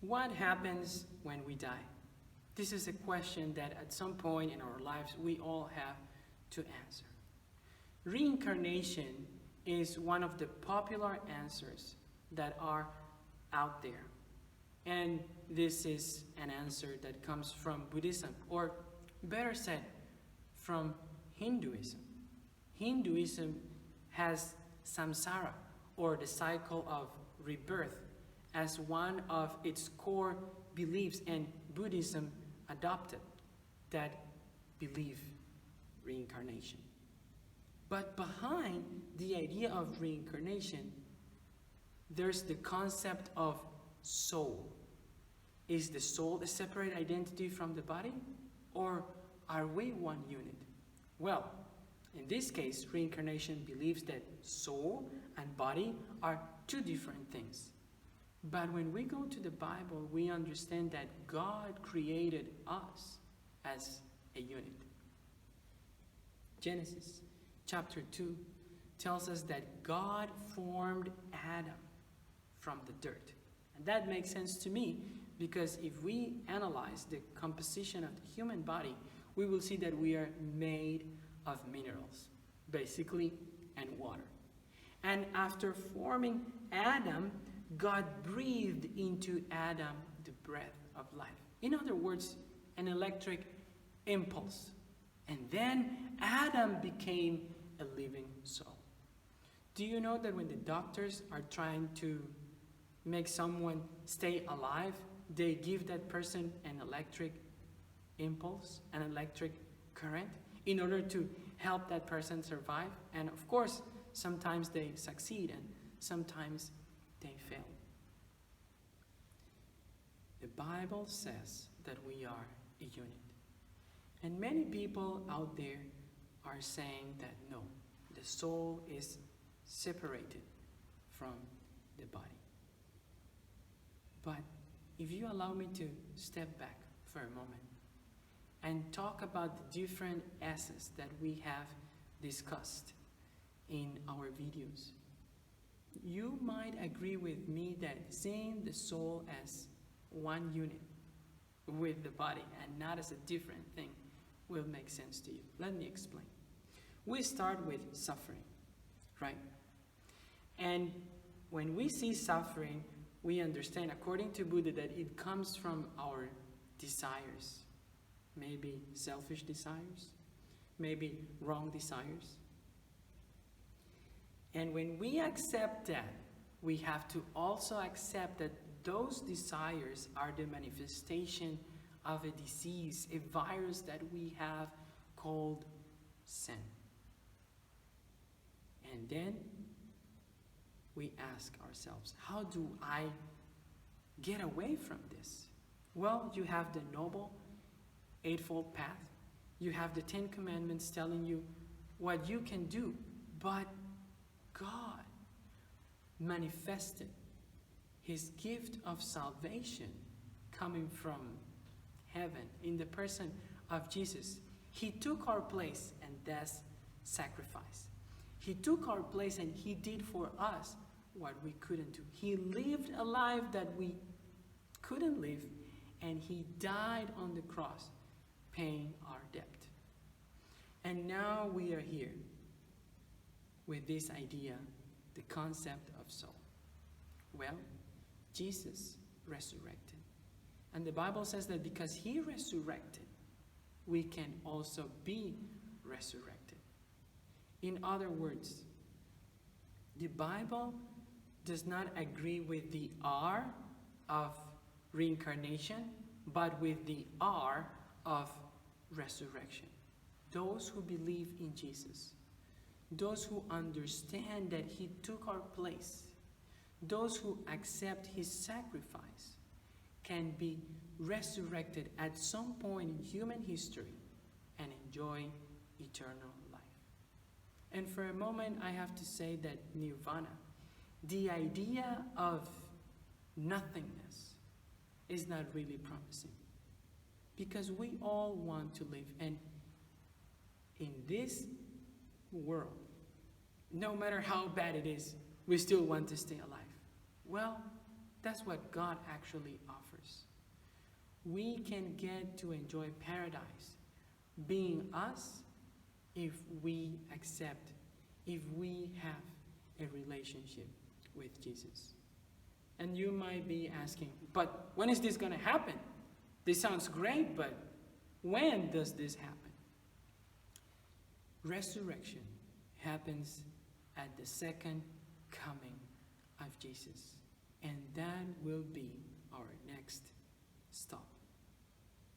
What happens when we die? This is a question that at some point in our lives we all have to answer. Reincarnation is one of the popular answers that are out there. And this is an answer that comes from Buddhism, or better said, from Hinduism. Hinduism has samsara, or the cycle of rebirth, as one of its core beliefs, and Buddhism adopted that belief, reincarnation. But behind the idea of reincarnation, there's the concept of soul. Is the soul a separate identity from the body? Or are we one unit? Well, in this case, reincarnation believes that soul and body are two different things. But when we go to the Bible, we understand that God created us as a unit. Genesis chapter 2 tells us that God formed Adam from the dirt. And that makes sense to me because if we analyze the composition of the human body, we will see that we are made of minerals, basically, and water. And after forming Adam, God breathed into Adam the breath of life. In other words, an electric impulse. And then Adam became a living soul. Do you know that when the doctors are trying to make someone stay alive, they give that person an electric impulse, an electric current, in order to help that person survive? And of course, sometimes they succeed and sometimes they fail. The Bible says that we are a unit. And many people out there are saying that no, the soul is separated from the body. But if you allow me to step back for a moment and talk about the different essence that we have discussed in our videos, you might agree with me that seeing the soul as one unit with the body and not as a different thing will make sense to you. Let me explain. We start with suffering, right? And when we see suffering, we understand, according to Buddha, that it comes from our desires. Maybe selfish desires, maybe wrong desires. And when we accept that, we have to also accept that those desires are the manifestation of a disease, a virus that we have called sin. And then we ask ourselves, how do I get away from this? Well, you have the Noble Eightfold Path. You have the Ten Commandments telling you what you can do. But God manifested His gift of salvation coming from heaven in the person of Jesus. He took our place, and that's sacrifice. He took our place and He did for us what we couldn't do. He lived a life that we couldn't live, and He died on the cross, paying our debt. And now we are here with this idea, the concept of soul. Well, Jesus resurrected. And the Bible says that because He resurrected, we can also be resurrected. In other words, the Bible does not agree with the R of reincarnation, but with the R of resurrection. Those who believe in Jesus, those who understand that He took our place, those who accept His sacrifice, can be resurrected at some point in human history and enjoy eternal life. And for a moment, I have to say that nirvana, the idea of nothingness, is not really promising. Because we all want to live, and in this world, no matter how bad it is, we still want to stay alive. Well, That's what God actually offers. We can get to enjoy paradise being us if we accept, if we have a relationship with Jesus. And you might be asking, but when is this going to happen? This sounds great, but when does this happen? Resurrection happens at the second coming of Jesus. And that will be our next stop.